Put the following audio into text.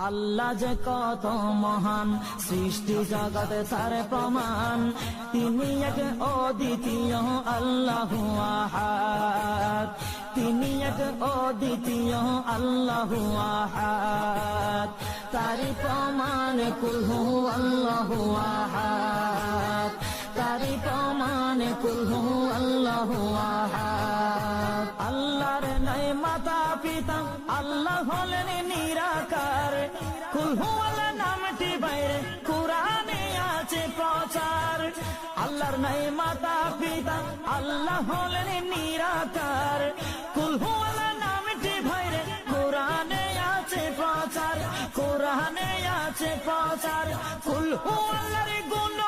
আল্লাহ যে কত মহান, সৃষ্টি জগতে তার প্রমাণ। তিনি এক অদ্বিতীয় আল্লাহু আহাদ, তিনি এক অদ্বিতীয় আল্লাহু আহাদ। তারি প্রমাণ কুল হু আল্লাহু আহাদ, তারি প্রমাণ কুল হু আল্লাহু আহাদ। আল্লাহর নাই মাতা পিতা, আল্লাহ হলেন নিরাকার। কুল হু আল্লাহ নামটি বাইরে কুরআনে আছে প্রচার। আল্লাহর নাই মাতা পিতা, আল্লাহ হলেন নিরাকার। কুল হু আল্লাহ নামটি বাইরে কুরআনে আছে প্রচার, কুরআনে আছে প্রচার। কুল হু আল্লাহর গুণ